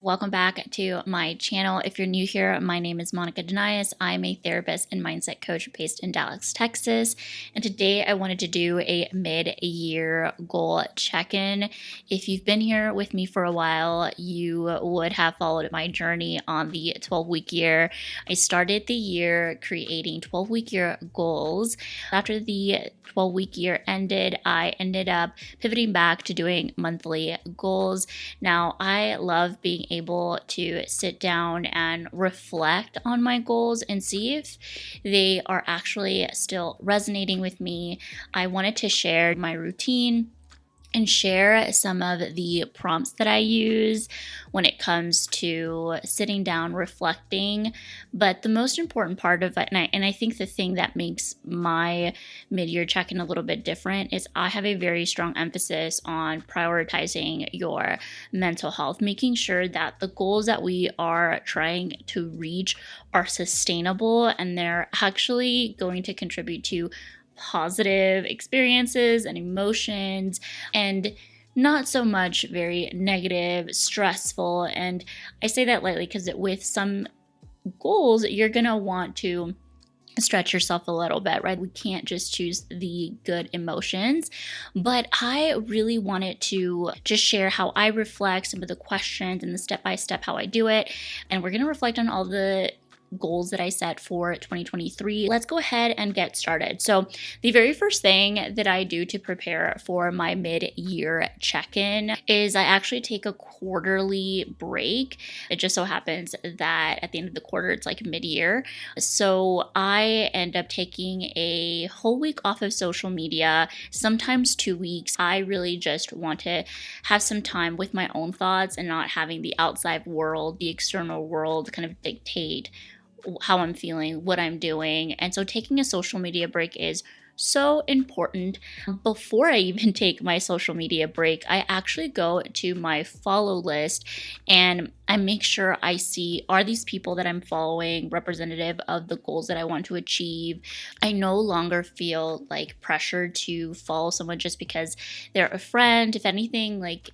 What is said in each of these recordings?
Welcome back to my channel. If you're new here, my name is Denais. I'm a therapist and mindset coach based in Dallas, Texas. And today I wanted to do a mid-year goal check-in. If you've been here with me for a while, you would have followed my journey on the 12-week year. I started the year creating 12-week year goals. After the 12-week year ended, I ended up pivoting back to doing monthly goals. Now, I love being able to sit down and reflect on my goals and see if they are actually still resonating with me. I wanted to share my routine and share some of the prompts that I use when it comes to sitting down, reflecting. But the most important part of it, and I think the thing that makes my mid-year check-in a little bit different, is I have a very strong emphasis on prioritizing your mental health, making sure that the goals that we are trying to reach are sustainable and they're actually going to contribute to positive experiences and emotions, and not so much very negative, stressful. And I say that lightly because with some goals, you're going to want to stretch yourself a little bit, right? We can't just choose the good emotions. But I really wanted to just share how I reflect, some of the questions and the step-by-step how I do it. And we're going to reflect on all the goals that I set for 2023. Let's go ahead and get started. So the very first thing that I do to prepare for my mid-year check-in is I actually take a quarterly break. It just so happens that at the end of the quarter, it's like mid-year. So I end up taking a whole week off of social media, sometimes 2 weeks. I really just want to have some time with my own thoughts and not having the outside world, the external world kind of dictate how I'm feeling, what I'm doing. And so taking a social media break is so important. Before I even take my social media break, I actually go to my follow list and I make sure I see, are these people that I'm following representative of the goals that I want to achieve? I no longer feel like pressured to follow someone just because they're a friend. If anything, like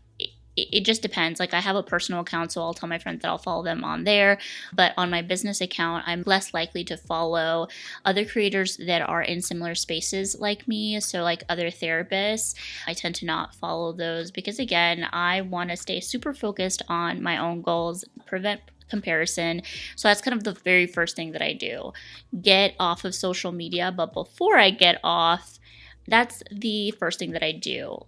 it just depends. Like I have a personal account, so I'll tell my friends that I'll follow them on there. But on my business account, I'm less likely to follow other creators that are in similar spaces like me. So like other therapists, I tend to not follow those because again, I want to stay super focused on my own goals, prevent comparison. So that's kind of the very first thing that I do. Get off of social media. But before I get off, that's the first thing that I do.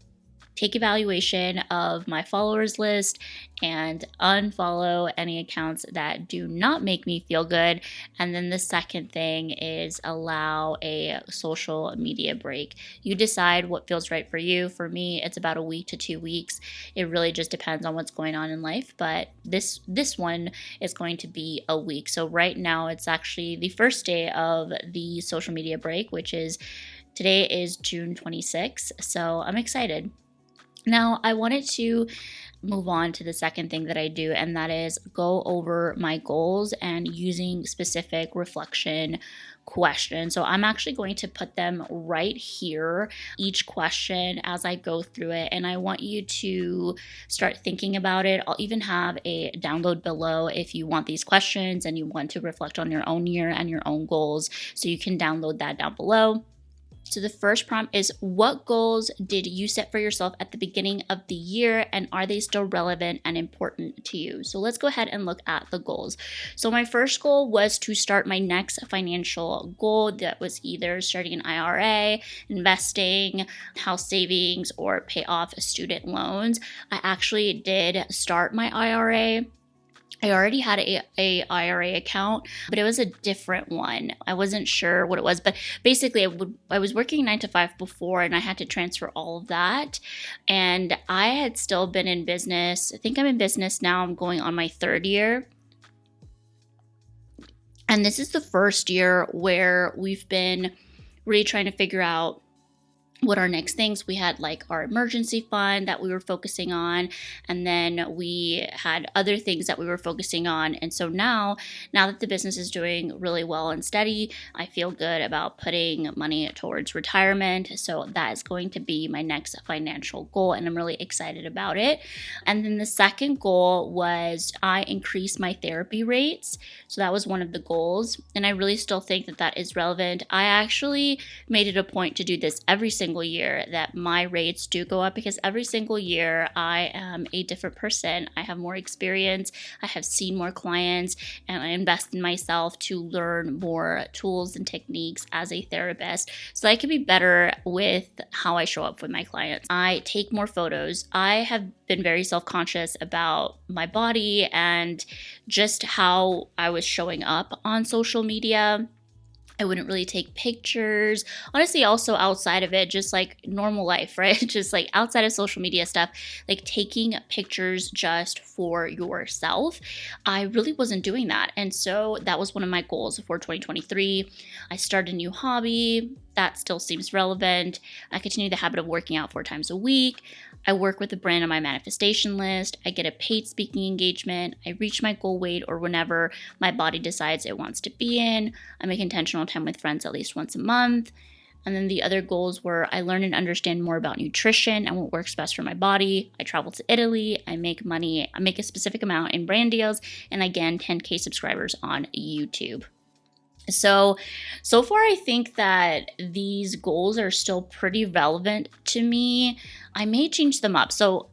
Take evaluation of my followers list and unfollow any accounts that do not make me feel good. And then the second thing is allow a social media break. You decide what feels right for you. For me, it's about a week to 2 weeks. It really just depends on what's going on in life, but this one is going to be a week. So right now it's actually the first day of the social media break, which is today is June 26th. So I'm excited. Now, I wanted to move on to the second thing that I do, and that is go over my goals and using specific reflection questions. So I'm actually going to put them right here, each question as I go through it, and I want you to start thinking about it. I'll even have a download below if you want these questions and you want to reflect on your own year and your own goals, so you can download that down below. So the first prompt is, what goals did you set for yourself at the beginning of the year, and are they still relevant and important to you? So let's go ahead and look at the goals. So my first goal was to start my next financial goal. That was either starting an IRA, investing, house savings, or pay off student loans. I actually did start my IRA. I already had a IRA account, but it was a different one. I wasn't sure what it was, but basically I was working 9 to 5 before, and I had to transfer all of that. And I had still been in business. I think I'm in business now. I'm going on my 3rd year. And this is the first year where we've been really trying to figure out what our next things. We had like our emergency fund that we were focusing on, and then we had other things that we were focusing on. And so now that the business is doing really well and steady, I feel good about putting money towards retirement. So that is going to be my next financial goal, and I'm really excited about it. And then the second goal was I increased my therapy rates. So that was one of the goals, and I really still think that that is relevant. I actually made it a point to do this every single year, that my rates do go up, because every single year I am a different person. I have more experience, I have seen more clients, and I invest in myself to learn more tools and techniques as a therapist so I can be better with how I show up with my clients. I take more photos. I have been very self-conscious about my body and just how I was showing up on social media. I wouldn't really take pictures. Honestly, also outside of it, just like normal life, right? Just like outside of social media stuff, like taking pictures just for yourself. I really wasn't doing that. And so that was one of my goals for 2023. I started a new hobby. That still seems relevant. I continue the habit of working out 4 times a week. I work with a brand on my manifestation list. I get a paid speaking engagement. I reach my goal weight or whenever my body decides it wants to be in. I make intentional time with friends at least once a month. And then the other goals were I learn and understand more about nutrition and what works best for my body. I travel to Italy. I make money. I make a specific amount in brand deals. And again, 10K subscribers on YouTube. So far, I think that these goals are still pretty relevant to me. I may change them up. So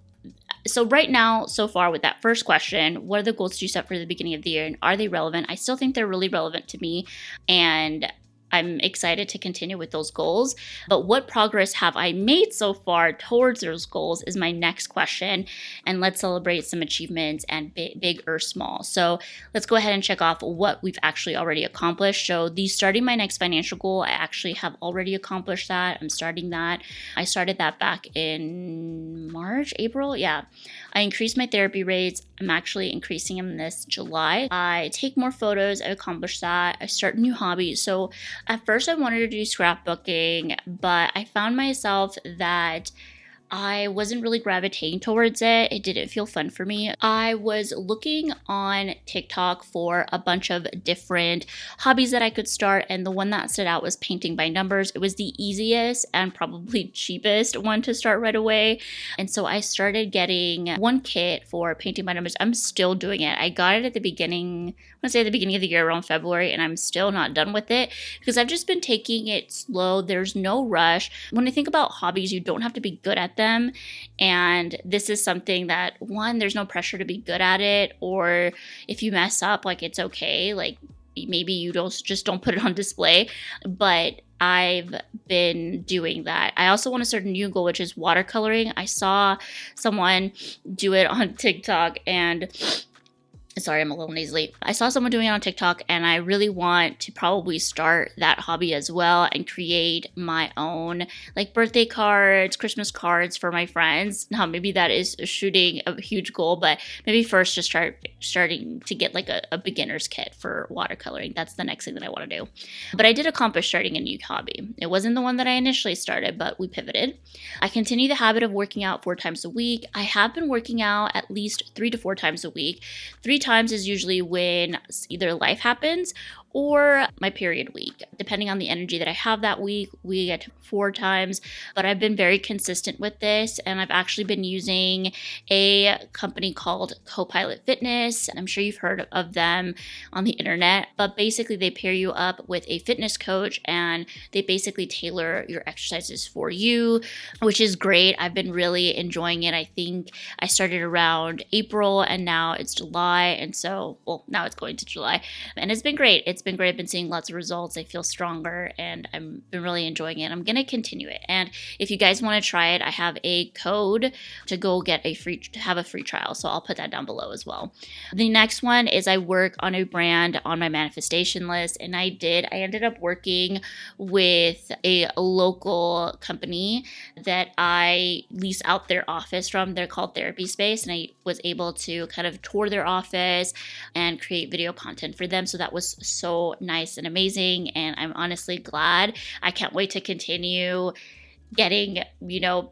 right now, so far with that first question, what are the goals you set for the beginning of the year and are they relevant? I still think they're really relevant to me, and I'm excited to continue with those goals. But what progress have I made so far towards those goals is my next question. And let's celebrate some achievements, and big or small. So let's go ahead and check off what we've actually already accomplished. So starting my next financial goal, I actually have already accomplished that. I'm starting that. I started that back in March, April. Yeah. I increased my therapy rates. I'm actually increasing them this July. I take more photos. I accomplished that. I start a new hobby. So at first I wanted to do scrapbooking, but I found myself that I wasn't really gravitating towards it. It didn't feel fun for me. I was looking on TikTok for a bunch of different hobbies that I could start, and the one that stood out was painting by numbers. It was the easiest and probably cheapest one to start right away. And so I started getting one kit for painting by numbers. I'm still doing it. I got it at the beginning, I want to say at the beginning of the year around February, and I'm still not done with it because I've just been taking it slow. There's no rush. When I think about hobbies, you don't have to be good at them. And this is something that, one, there's no pressure to be good at it, or if you mess up, like, it's okay. Like, maybe you don't put it on display. But I've been doing that. I also want to start a new goal, which is watercoloring. I saw someone do it on TikTok, and sorry, I'm a little nasally. I saw someone doing it on TikTok, and I really want to probably start that hobby as well and create my own like birthday cards, Christmas cards for my friends. Now, maybe that is shooting a huge goal, but maybe first just starting to get like a beginner's kit for watercoloring. That's the next thing that I want to do. But I did accomplish starting a new hobby. It wasn't the one that I initially started, but we pivoted. I continue the habit of working out 4 times a week. I have been working out at least 3 to 4 times a week. 3 times is usually when either life happens or my period week. Depending on the energy that I have that week, we get 4 times. But I've been very consistent with this, and I've actually been using a company called Copilot Fitness. I'm sure you've heard of them on the internet, but basically they pair you up with a fitness coach, and they basically tailor your exercises for you, which is great. I've been really enjoying it. I think I started around April, and now it's July, and so, well, now it's going to July, and it's been great. It's been great. I've been seeing lots of results. I feel stronger, and I've been really enjoying it. I'm going to continue it. And if you guys want to try it, I have a code to go get a free trial. So I'll put that down below as well. The next one is I work on a brand on my manifestation list, and I ended up working with a local company that I lease out their office from. They're called Therapy Space, and I was able to kind of tour their office and create video content for them. So that was so nice and amazing, and I'm honestly glad. I can't wait to continue getting,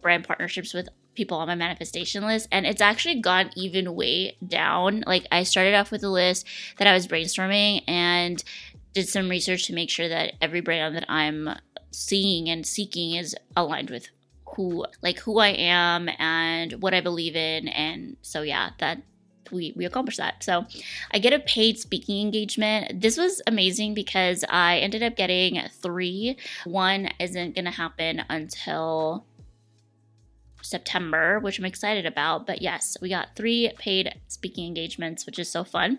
brand partnerships with people on my manifestation list, and it's actually gone even way down. Like, I started off with a list that I was brainstorming and did some research to make sure that every brand that I'm seeing and seeking is aligned with who I am and what I believe in. And so yeah, that we accomplished that. So I get a paid speaking engagement. This was amazing because I ended up getting 3. One isn't going to happen until September, which I'm excited about. But yes, we got 3 paid speaking engagements, which is so fun.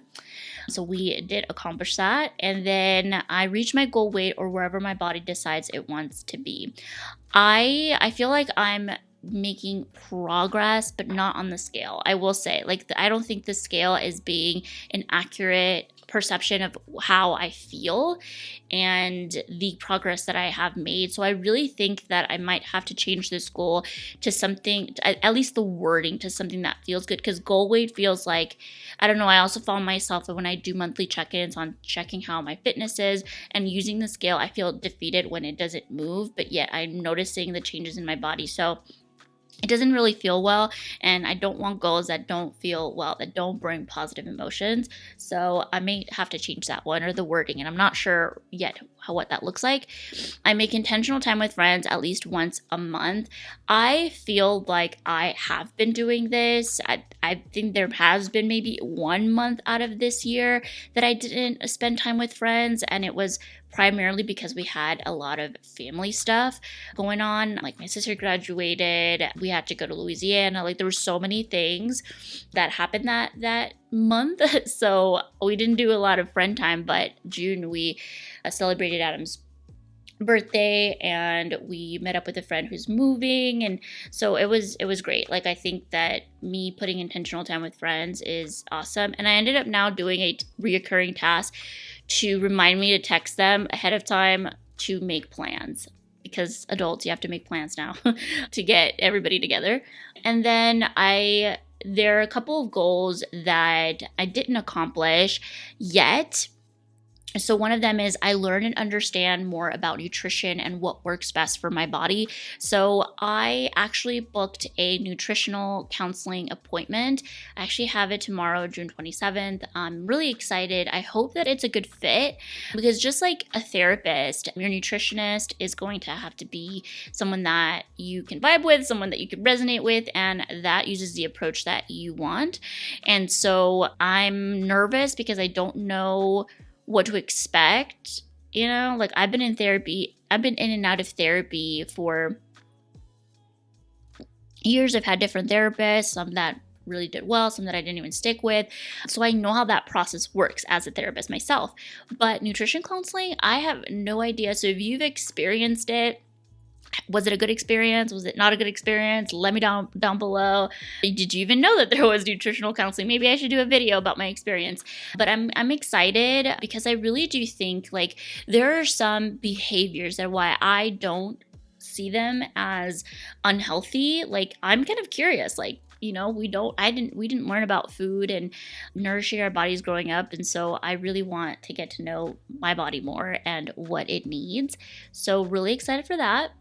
So we did accomplish that. And then I reached my goal weight, or wherever my body decides it wants to be. I feel like I'm making progress, but not on the scale. I will say, I don't think the scale is being an accurate perception of how I feel and the progress that I have made. So I really think that I might have to change this goal to something, at least the wording, to something that feels good, because goal weight feels like, I don't know, I also found myself that when I do monthly check-ins on checking how my fitness is and using the scale, I feel defeated when it doesn't move, but yet I'm noticing the changes in my body. So it doesn't really feel well, and I don't want goals that don't feel well, that don't bring positive emotions. So I may have to change that one, or the wording, and I'm not sure yet what that looks like. I make intentional time with friends at least once a month. I feel like I have been doing this. I think there has been maybe 1 month out of this year that I didn't spend time with friends, and it was primarily because we had a lot of family stuff going on. Like, my sister graduated, we had to go to Louisiana. Like, there were so many things that happened that month. So we didn't do a lot of friend time, but June we celebrated Adam's birthday, and we met up with a friend who's moving, and so it was great. Like, I think that me putting intentional time with friends is awesome, and I ended up now doing a reoccurring task to remind me to text them ahead of time to make plans, because adults, you have to make plans now to get everybody together. And then there are a couple of goals that I didn't accomplish yet. So one of them is I learn and understand more about nutrition and what works best for my body. So I actually booked a nutritional counseling appointment. I actually have it tomorrow, June 27th. I'm really excited. I hope that it's a good fit, because just like a therapist, your nutritionist is going to have to be someone that you can vibe with, someone that you can resonate with, and that uses the approach that you want. And so I'm nervous because I don't know what to expect. Like, I've been in and out of therapy for years. I've had different therapists, some that really did well, some that I didn't even stick with. So I know how that process works as a therapist myself. But nutrition counseling, I have no idea. So if you've experienced it, was it a good experience? Was it not a good experience? Let me down below. Did you even know that there was nutritional counseling? Maybe I should do a video about my experience. But I'm excited, because I really do think, like, there are some behaviors that why I don't see them as unhealthy. Like, I'm kind of curious, like, we didn't learn about food and nourishing our bodies growing up. And so I really want to get to know my body more and what it needs. So really excited for that.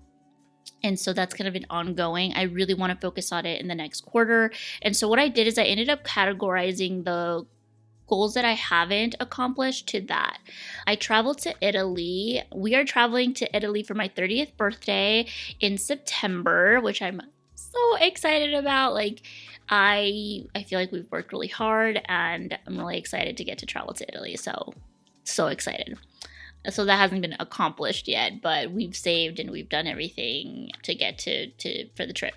And so that's kind of an ongoing. I really want to focus on it in the next quarter. And so what I did is I ended up categorizing the goals that I haven't accomplished to that. I traveled to Italy. We are traveling to Italy for my 30th birthday in September, which I'm so excited about. Like, I feel like we've worked really hard, and I'm really excited to get to travel to Italy. So excited. So that hasn't been accomplished yet, but we've saved and we've done everything to get to for the trip.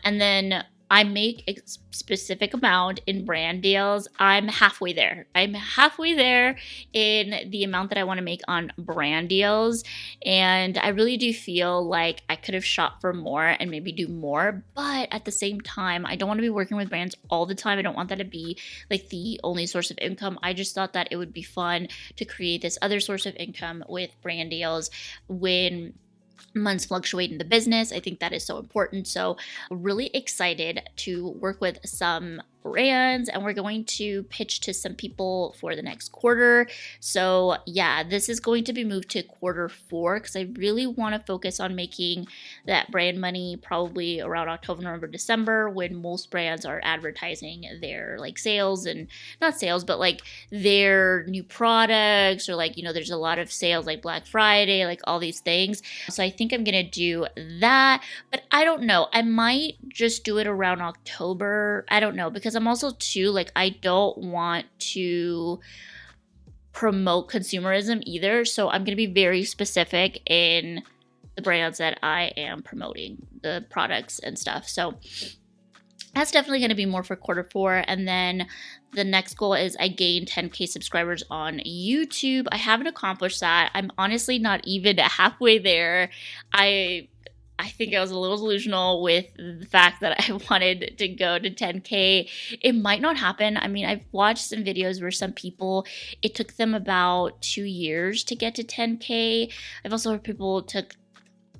And then I make a specific amount in brand deals. I'm halfway there. I'm halfway there in the amount that I want to make on brand deals. And I really do feel like I could have shot for more and maybe do more. But at the same time, I don't want to be working with brands all the time. I don't want that to be like the only source of income. I just thought that it would be fun to create this other source of income with brand deals when months fluctuate in the business. I think that is so important. So really excited to work with some brands, and we're going to pitch to some people for the next quarter. So yeah, this is going to be moved to Q4 because I really want to focus on making that brand money probably around October, November, December, when most brands are advertising their like sales, and not sales, but like their new products, or like, there's a lot of sales like Black Friday, like all these things. So I think I'm going to do that, but I don't know. I might just do it around October. I don't know, because I'm also too, like, I don't want to promote consumerism either. So I'm going to be very specific in the brands that I am promoting, the products and stuff. So that's definitely going to be more for Q4. And then the next goal is I gain 10K subscribers on YouTube. I haven't accomplished that. I'm honestly not even halfway there. I think I was a little delusional with the fact that I wanted to go to 10K. It might not happen. I mean, I've watched some videos where some people, it took them about 2 years to get to 10K. I've also heard people took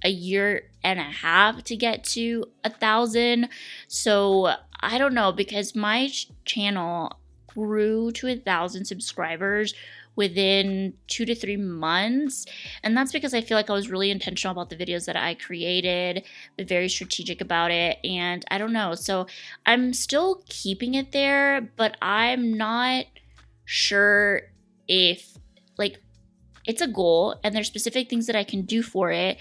a year and a half to get to 1,000. So I don't know, because my channel grew to 1,000 subscribers within 2 to 3 months. And that's because I feel like I was really intentional about the videos that I created, but very strategic about it. And I don't know. So I'm still keeping it there, but I'm not sure if, like, it's a goal and there's specific things that I can do for it.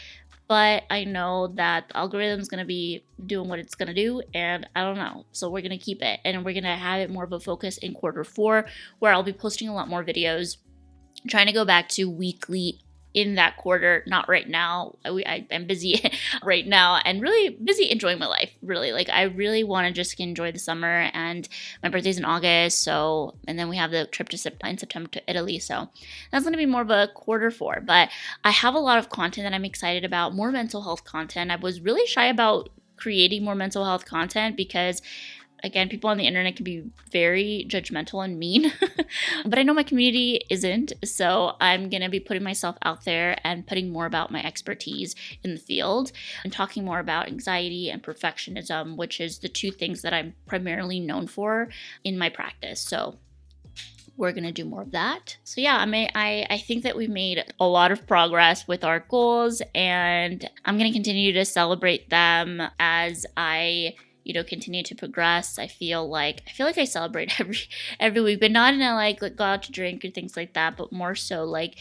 But I know that the algorithm is going to be doing what it's going to do, and I don't know. So we're going to keep it, and we're going to have it more of a focus in Q4, where I'll be posting a lot more videos, trying to go back to weekly in that quarter. Not right now. I'm busy right now and really busy enjoying my life, really. Like, I really want to just enjoy the summer, and my birthday's in August, so, and then we have the trip to in September to Italy, so that's going to be more of a Q4. But I have a lot of content that I'm excited about, more mental health content. I was really shy about creating more mental health content because, again, people on the internet can be very judgmental and mean, but I know my community isn't, so I'm going to be putting myself out there and putting more about my expertise in the field and talking more about anxiety and perfectionism, which is the two things that I'm primarily known for in my practice. So we're going to do more of that. So yeah, I think that we've made a lot of progress with our goals, and I'm going to continue to celebrate them as I continue to progress. I feel like I celebrate every week, but not in a like go out to drink or things like that, but more so like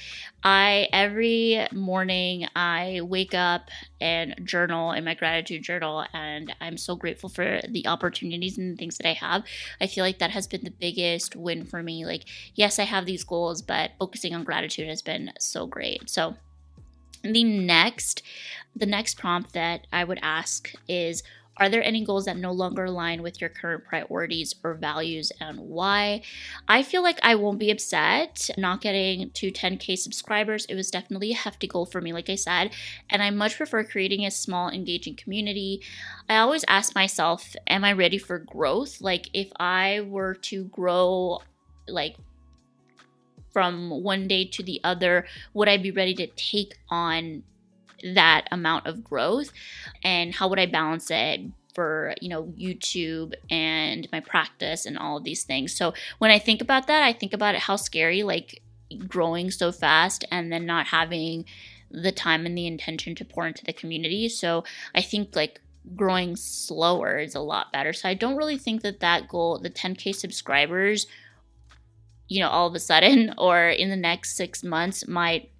every morning I wake up and journal in my gratitude journal, and I'm so grateful for the opportunities and the things that I have. I feel like that has been the biggest win for me. Like, yes, I have these goals, but focusing on gratitude has been so great. So the next prompt that I would ask is, are there any goals that no longer align with your current priorities or values, and why? I feel like I won't be upset not getting to 10K subscribers. It was definitely a hefty goal for me, like I said, and I much prefer creating a small, engaging community. I always ask myself, am I ready for growth? Like, if I were to grow, like, from one day to the other, would I be ready to take on that amount of growth, and how would I balance it for YouTube and my practice and all of these things? So when I think about that, I think about it, how scary, like, growing so fast and then not having the time and the intention to pour into the community. So I think like growing slower is a lot better. So I don't really think that goal, the 10K subscribers, all of a sudden or in the next 6 months might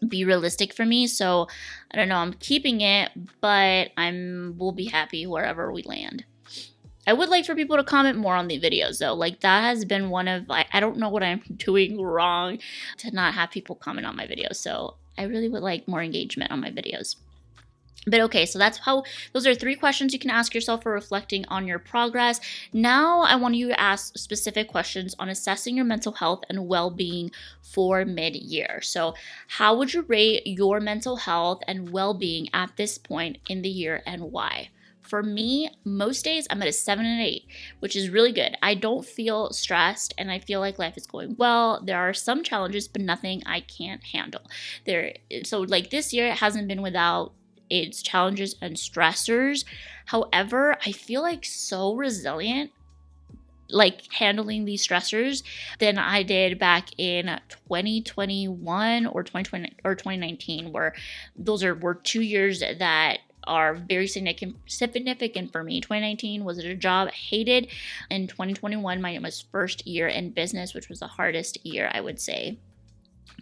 be realistic for me. So I don't know, I'm keeping it, but we'll be happy wherever we land. I would like for people to comment more on the videos though. Like, that has been one of, I don't know what I'm doing wrong to not have people comment on my videos. So I really would like more engagement on my videos. But okay, so those are 3 questions you can ask yourself for reflecting on your progress. Now I want you to ask specific questions on assessing your mental health and well-being for mid-year. So how would you rate your mental health and well-being at this point in the year, and why? For me, most days I'm at a 7 and 8, which is really good. I don't feel stressed and I feel like life is going well. There are some challenges, but nothing I can't handle. So like this year, it hasn't been without its challenges and stressors. However, I feel like so resilient like handling these stressors than I did back in 2021 or 2020 or 2019, where were 2 years that are very significant for me. 2019 was a job I hated, and 2021 my first year in business, which was the hardest year, I would say,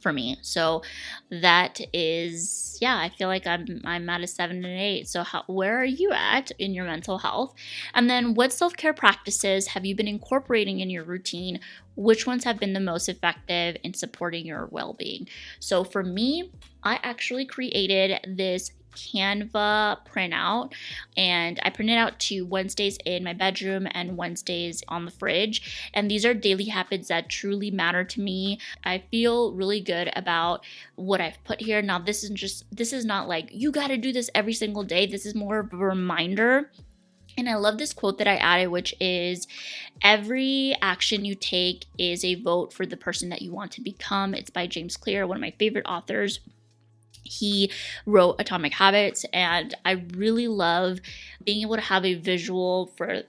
for me. So that is, yeah, I feel like I'm at a 7 and 8. So where are you at in your mental health? And then what self-care practices have you been incorporating in your routine? Which ones have been the most effective in supporting your well-being? So for me, I actually created this Canva printout, and I print it out to Wednesdays in my bedroom and Wednesdays on the fridge. And these are daily habits that truly matter to me. I feel really good about what I've put here. Now, this is not like you got to do this every single day. This is more of a reminder. And I love this quote that I added, which is, every action you take is a vote for the person that you want to become. It's by James Clear, one of my favorite authors. He wrote Atomic Habits, and I really love being able to have a visual for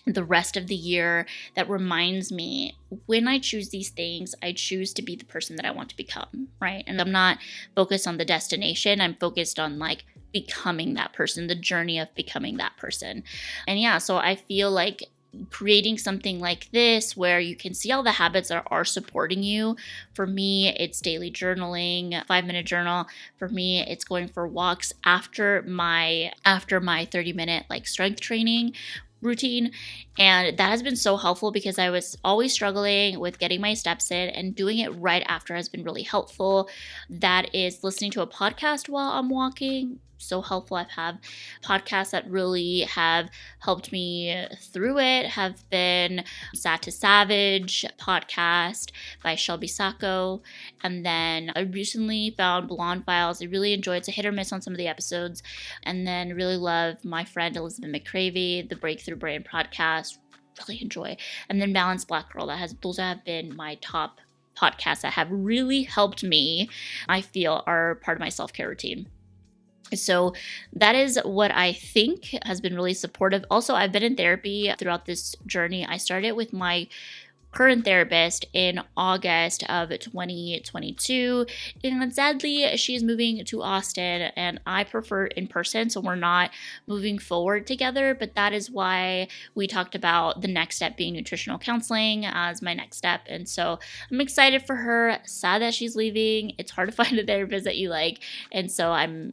the rest of the year that reminds me, when I choose these things, I choose to be the person that I want to become, right? And I'm not focused on the destination. I'm focused on like becoming that person, the journey of becoming that person. And yeah, so I feel like creating something like this where you can see all the habits that are supporting you. For me, it's daily journaling, 5-minute journal. For me, it's going for walks after my 30-minute like strength training routine. And that has been so helpful because I was always struggling with getting my steps in, and doing it right after has been really helpful. That is listening to a podcast while I'm walking. So helpful. I've had podcasts that really have helped me through it, have been Sad to Savage podcast by Shelby Sacco. And then I recently found Blonde Files. I really enjoyed it. It's a hit or miss on some of the episodes. And then really love my friend Elizabeth McCravey, the Breakthrough Brand podcast. Really enjoy. And then Balanced Black Girl. Those have been my top podcasts that have really helped me, I feel, are part of my self-care routine. So that is what I think has been really supportive. Also, I've been in therapy throughout this journey. I started with my current therapist in August of 2022, and sadly she's moving to Austin, and I prefer in person, so we're not moving forward together. But that is why we talked about the next step being nutritional counseling as my next step. And so I'm excited for her. Sad that she's leaving. It's hard to find a therapist that you like, and so I'm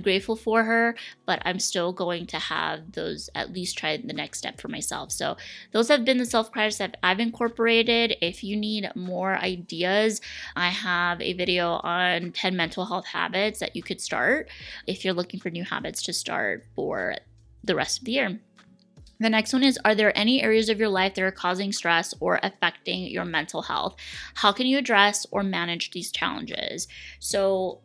grateful for her, but I'm still going to have those, at least try the next step for myself. So those have been the self-practices that I've incorporated. If you need more ideas, I have a video on 10 mental health habits that you could start if you're looking for new habits to start for the rest of the year. The next one is, are there any areas of your life that are causing stress or affecting your mental health? How can you address or manage these challenges? So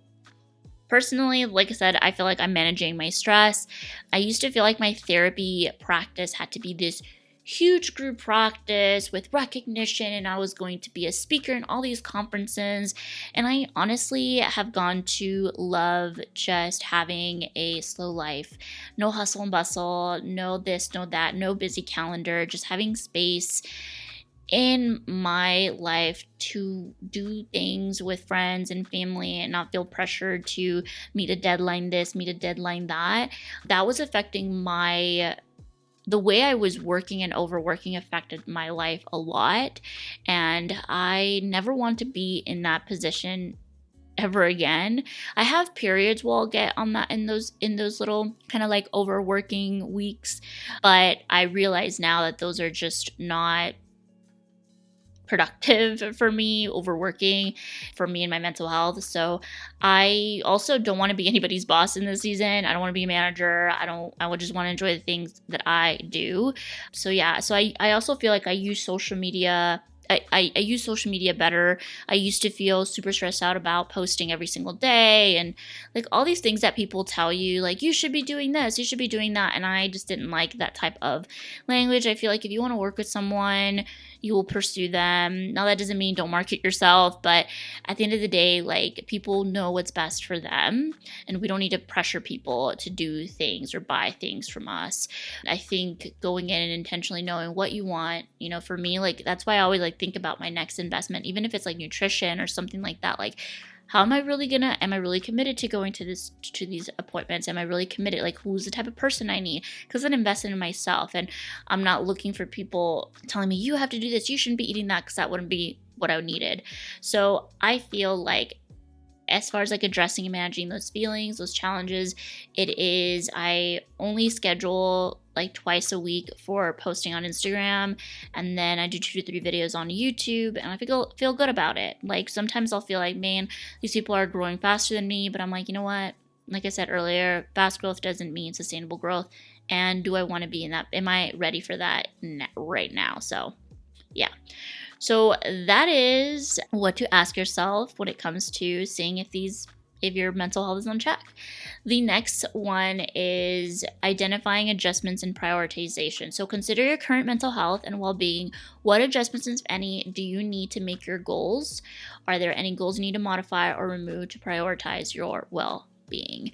personally, like I said, I feel like I'm managing my stress. I used to feel like my therapy practice had to be this huge group practice with recognition, and I was going to be a speaker in all these conferences. And I honestly have gone to love just having a slow life. No hustle and bustle, no this, no that, no busy calendar, just having space in my life to do things with friends and family and not feel pressured to meet a deadline this, meet a deadline that. That was affecting the way I was working, and overworking affected my life a lot. And I never want to be in that position ever again. I have periods where I'll get on that in those little kind of like overworking weeks, but I realize now that those are just not productive for me, overworking for me and my mental health. So I also don't want to be anybody's boss in this season. I don't want to be a manager. I would just want to enjoy the things that I do. So yeah, so I also feel like I use social media. I use social media better. I used to feel super stressed out about posting every single day and like all these things that people tell you, like you should be doing this, you should be doing that. And I just didn't like that type of language. I feel like if you want to work with someone, you will pursue them. Now, that doesn't mean don't market yourself, but at the end of the day, like, people know what's best for them, and we don't need to pressure people to do things or buy things from us. I think going in and intentionally knowing what you want, for me, like, that's why I always like think about my next investment, even if it's like nutrition or something like that. Like, how am I really committed to going to these appointments? Am I really committed? Like, who's the type of person I need? Because I'm invested in myself, and I'm not looking for people telling me, you have to do this, you shouldn't be eating that, because that wouldn't be what I needed. So I feel like, as far as like addressing and managing those feelings, those challenges, I only schedule like twice a week for posting on Instagram, and then I do 2 to 3 videos on YouTube, and I feel good about it. Like, sometimes I'll feel like, man, these people are growing faster than me, but I'm like, you know what? Like I said earlier, fast growth doesn't mean sustainable growth. And do I want to be in that? Am I ready for that right now? So, yeah. So that is what to ask yourself when it comes to seeing if your mental health is on check. The next one is identifying adjustments and prioritization. So consider your current mental health and well-being. What adjustments, if any, do you need to make your goals? Are there any goals you need to modify or remove to prioritize your well-being?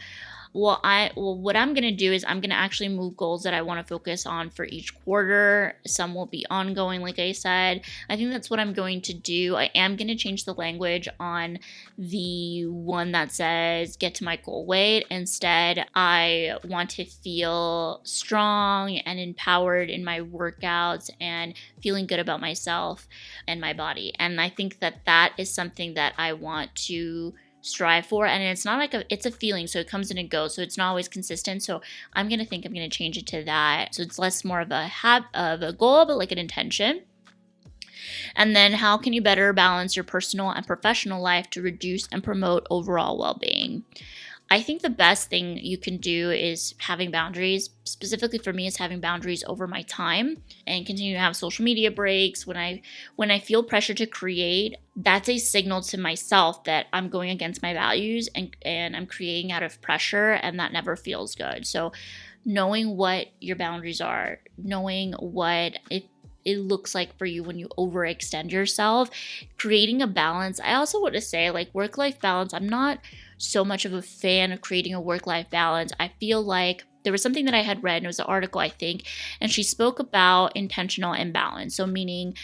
What I'm going to do is I'm going to actually move goals that I want to focus on for each quarter. Some will be ongoing, like I said. I think that's what I'm going to do. I am going to change the language on the one that says get to my goal weight. Instead, I want to feel strong and empowered in my workouts and feeling good about myself and my body. And I think that is something that I want to strive for, and it's not like it's a feeling, so it comes and it goes, so it's not always consistent. So I'm gonna change it to that, so it's less more of a goal, but like an intention. And then, how can you better balance your personal and professional life to reduce and promote overall well-being? I think the best thing you can do is having boundaries. Specifically for me, is having boundaries over my time, and continue to have social media breaks. When I feel pressure to create, that's a signal to myself that I'm going against my values and I'm creating out of pressure, and that never feels good. So knowing what your boundaries are, knowing what it looks like for you when you overextend yourself, creating a balance. I also want to say, like, work-life balance, I'm not so much of a fan of creating a work-life balance. I feel like there was something that I had read, and it was an article, I think, and she spoke about intentional imbalance. So meaning,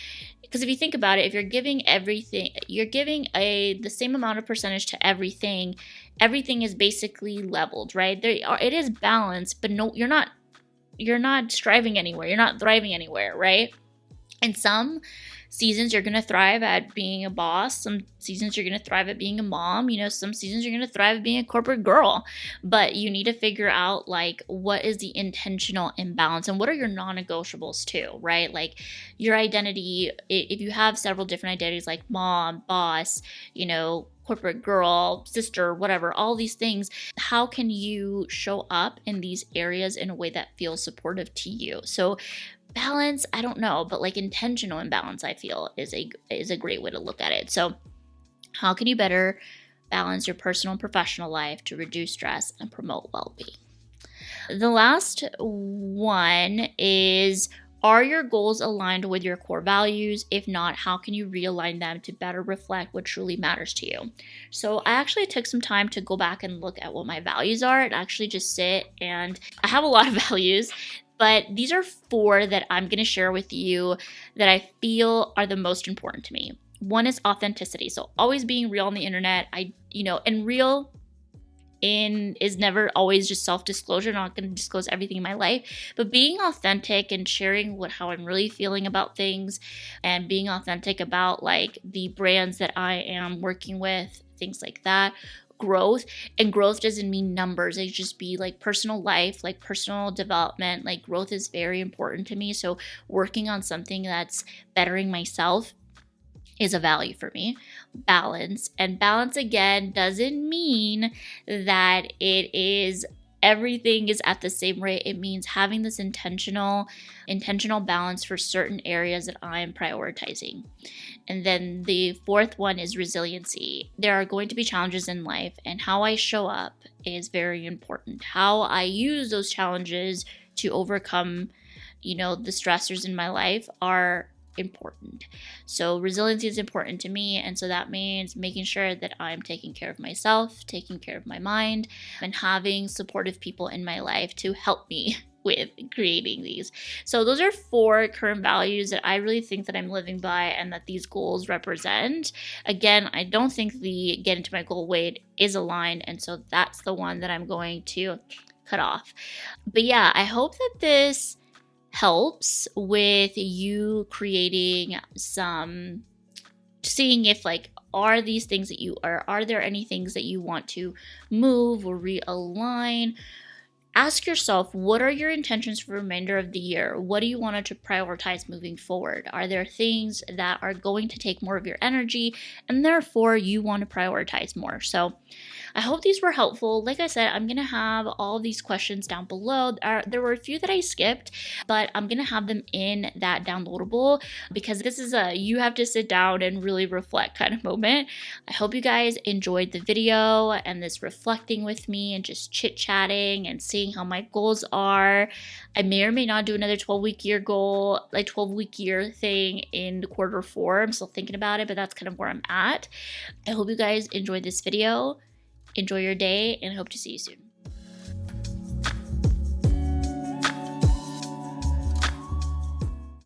because if you think about it, if you're giving the same amount of percentage to everything is basically leveled, right? It is balanced, but no, you're not striving anywhere. You're not thriving anywhere, right? In some seasons, you're going to thrive at being a boss. Some seasons, you're going to thrive at being a mom. Some seasons, you're going to thrive at being a corporate girl. But you need to figure out, like, what is the intentional imbalance and what are your non-negotiables too, right? Like, your identity, if you have several different identities, like mom, boss, corporate girl, sister, whatever, all these things, how can you show up in these areas in a way that feels supportive to you? So balance, I don't know, but like intentional imbalance, I feel is a great way to look at it. So how can you better balance your personal and professional life to reduce stress and promote well-being? The last one is, are your goals aligned with your core values? If not, how can you realign them to better reflect what truly matters to you? So I actually took some time to go back and look at what my values are, and actually just sit, and I have a lot of values, but these are 4 that I'm going to share with you that I feel are the most important to me. One is authenticity. So always being real on the internet. And real is never always just self-disclosure. I'm not going to disclose everything in my life, but being authentic and sharing how I'm really feeling about things, and being authentic about like the brands that I am working with, things like that. Growth doesn't mean numbers. It just be like personal life, like personal development. Like, growth is very important to me. So working on something that's bettering myself is a value for me. Balance again doesn't mean that everything is at the same rate. It means having this intentional balance for certain areas that I'm prioritizing. And then the 4th one is resiliency. There are going to be challenges in life, and how I show up is very important. How I use those challenges to overcome, the stressors in my life are important. So resiliency is important to me, and so that means making sure that I'm taking care of myself, taking care of my mind, and having supportive people in my life to help me with creating these. So those are 4 current values that I really think that I'm living by and that these goals represent. Again, I don't think the get into my goal weight is aligned, and so that's the one that I'm going to cut off. But yeah, I hope that this helps with you creating some, seeing if like, are these things that you are there any things that you want to move or realign? Ask yourself, what are your intentions for the remainder of the year? What do you want to prioritize moving forward? Are there things that are going to take more of your energy and therefore you want to prioritize more? So I hope these were helpful. Like I said, I'm going to have all of these questions down below. There were a few that I skipped, but I'm going to have them in that downloadable because this is a you have to sit down and really reflect kind of moment. I hope you guys enjoyed the video and this reflecting with me and just chit-chatting and seeing how my goals are. I may or may not do another 12-week year goal, like 12-week year thing in quarter 4. I'm still thinking about it, but that's kind of where I'm at. I hope you guys enjoyed this video. Enjoy your day and hope to see you soon.